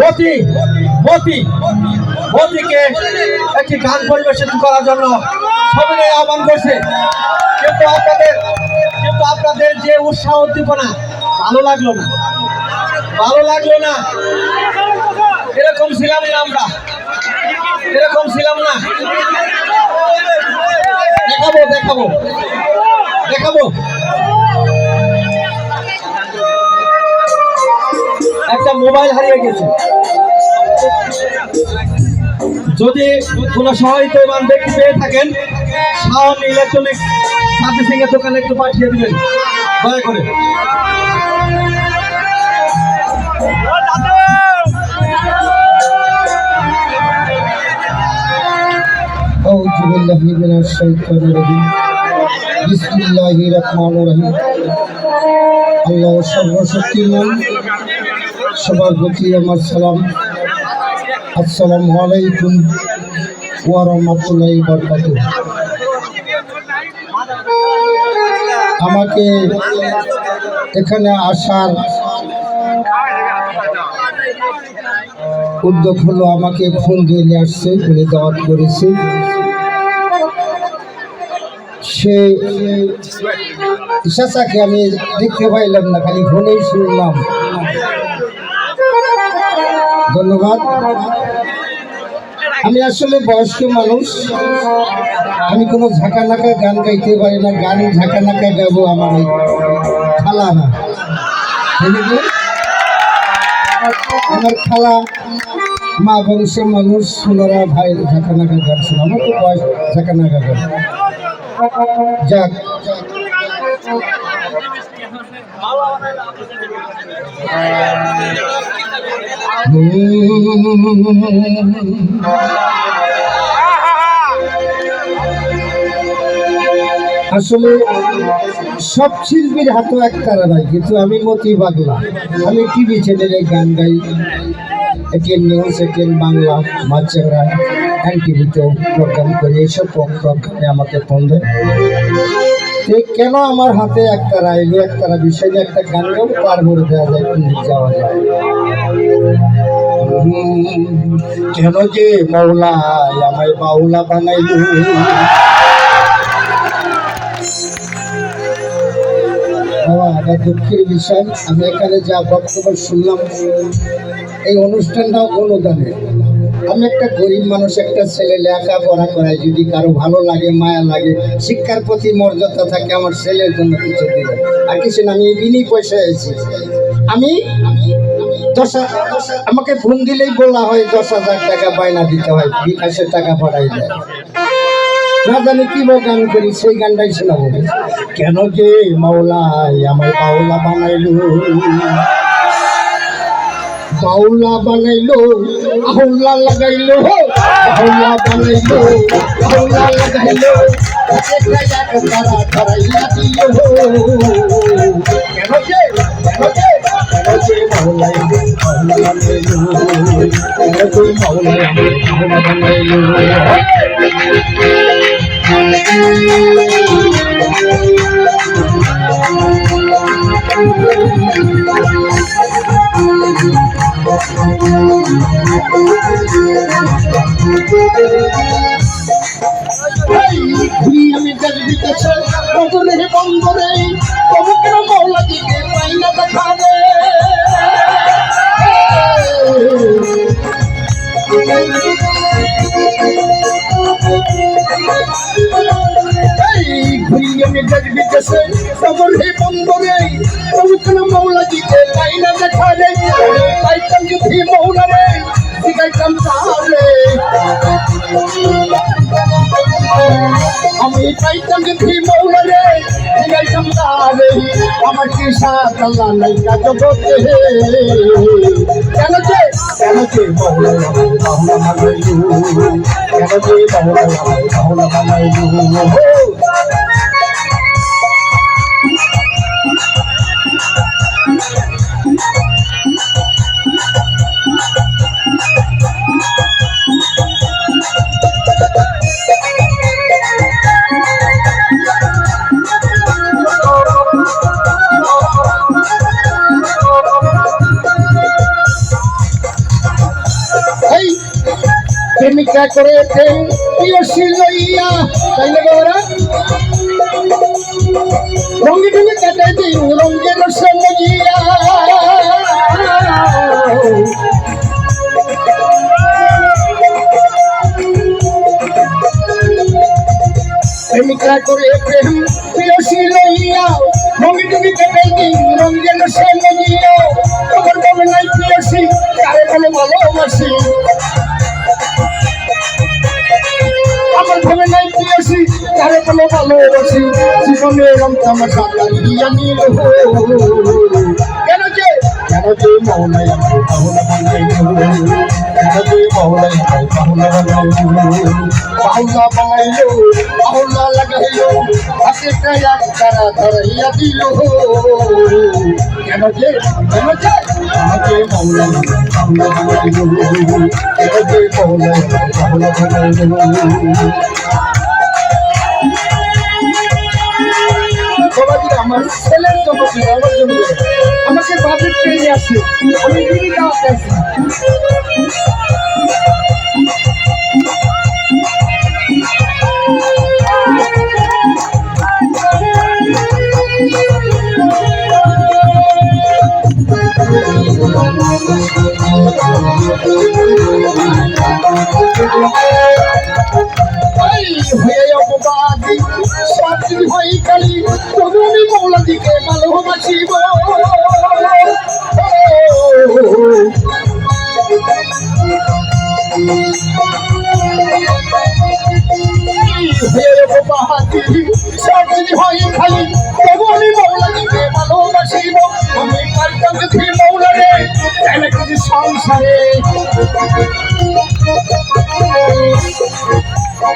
মতি মতি মতিকে একটি গান পরিবেশন করার জন্য সবাই আহ্বান করছে। কিন্তু আপনাদের যে উৎসাহ উদ্দীপনা ভালো লাগলো না। এরকম ছিলাম না আমরা, দেখাবো একটা মোবাইল হারিয়ে গেছে। যদি কোনো সহায়তাবান ব্যক্তি পেয়ে থাকেন, শাওন ইলেকট্রনিক্স সার্ভিসিং এর দোকানে একটু পাঠিয়ে দিবেন দয়া করে। أعوذ بالله من الشيطان الرجيم بسم الله الرحمن الرحيم আল্লাহ সর্বশক্তিমান, সবার প্রতি আমার সালাম। আসসালামু আলাইকুম ওয়া রাহমাতুল্লাহি ওয়া বারাকাতুহু। আমাকে এখানে আসার উদ্যোগ হলো, আমাকে ফোন দিয়ে নিয়ে আসছে, উনি দাওয়াত করেছে। সে চাচাকে আমি দেখতে পাইলাম না, খালি ফোনেই শুনলাম। ধন্যবাদ। আমি আসলে বয়স্ক মানুষ, আমি কোনো ঝাঁকানাকা গান গাইতে পারি না। গান ঝাঁকানাকা গাবো আমার এই খালা না, আমার খালা মা বংশের মানুষ, ওনারা ভাই ঝাঁকানাকা গান শোনা, আমার তো বয়স ঝাঁকানাকা গান। যাক, আসলে সব শিল্পীর হাতও এক তারা নাই, কিন্তু আমি মতি পাগলা। আমি টিভি চ্যানেলে গান গাই, ATN News, ATN Bangla, Maasranga, এনটিভিতেও প্রোগ্রাম করি। এইসব প্রোগ্রামে আমাকে ফোন দেয়। কেন আমার হাতে একতারা এলো, একতারা বিষয় নিয়ে একটা গান গাবো, তারপরে দেওয়া যায়, যাওয়া যায়। কেন যে মৌলা আমায় বাউলা বানাইল, বাবা দুঃখের বিষয়। আমি এখানে যা বক্তব্য শুনলাম, এই অনুষ্ঠানটাও অনুদানে। আমি একটা গরিব মানুষ, একটা ছেলে লেখাপড়া করায়, যদি কারো ভালো লাগে, মায়া লাগে, শিক্ষার প্রতি মর্যাদা থাকে, আমার ছেলের জন্য কিছু দিবেন। আর কিছু না, আমি বিনি পয়সা এসেছি। আমি আমাকে ফোন দিলেই বলা হয় 10,000 টাকা বায়না দিতে হয়, বিকাশের টাকা পাঠাই যায়। না জানি কি গান করি, সেই গানটাই শোনাবো। কেন যে মাওলাই আমায় বাউলা বানাইলো, বাউলা বানাইলো, আহুলা লাগাইলো, বাউলা বানাইলো, আহুলা লাগাইলো, তারা ধরাইয়া দিল। কেন যে মাওলাই বাউলা বানাইলো, কেন যে মাওলাই বাউলা বানাইলো। আমি দেখতেছে বন্দরে বন্দরে পবিত্র মৌলা দিকে পাই না দেখা রে। ঘুরি আমি দেখতেছে বন্দরে বন্দরে পবিত্র মৌলা দিকে পাই না দেখা রে। পাইতাম যদি মৌলা রে, শিখাইতাম তাহলে। আমি পাইতাম যদি মৌলা রে, শিখাইতাম তাহলে। আমার কি সাথ আল্লাহ নাই কাজ করতে। কেন যে মৌলা বানাইলু, কেন যে মৌলা বানাইলু। এই প্রেমিকা করে প্রিয়সী লইয়া তাই না বাবারা রঙে রঙে কাটাই দিন রঙের সঙ্গিয়া প্রেমিকা করে প্রেম প্রিয়সী লইয়া রঙে রঙে কাটাই দিন রঙের সঙ্গিয়া আমার মনে নাই প্রিয়সী কারে বলে ভালোবাসি আমার ভাবে নাই প্রিয়সী কারে বলে ভালোবাসি জীবনের রং তামাশা কারিয়া নিল কেন যে মৌলাই আমার পাহুলা বানাইল কেন যে মৌলাই আমার পাহুলা বানাইল পাহুলা লাগাইল হাতে এক তারা ধরাইয়া দিল কেন যে মৌলাই আমার পাহুলা বানাইল কেন যে মৌলাই আমার পাহুলা বানাইল আমার ছেলের জন্য আমার জন্য আমাকে বাজেট পেয়ে আছে আমি দিদি কাছে আছি মৌলাদিকে ভালোবাসিব খালি তবুনি মৌলাদিকে ভালোবাসিব আমি পারতাম যদি মৌলারে তাহলে কিছু সংসারে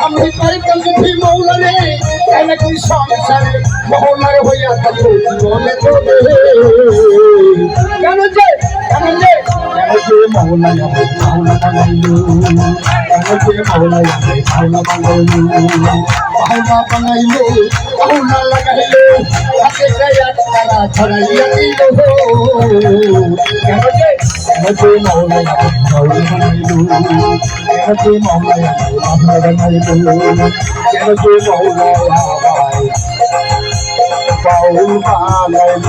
আমি পারতাম যদি মৌলারে তাহলে কি সংসারে মহলার হইয়া থাকবো জীবনে তোলে কেন যে মহলা যাবে মহলা বানাইল কেন যে মহলা যাবে মহলা বানাইল মহলা লাগাইল হাতে এক তারা ছড়াইয়া দিল কেন যে মহলা যাবে মহলা বানাইল কেন যে মহলা যাবে মহলা বানাইল কেন যে মহলা বাউল বানাইল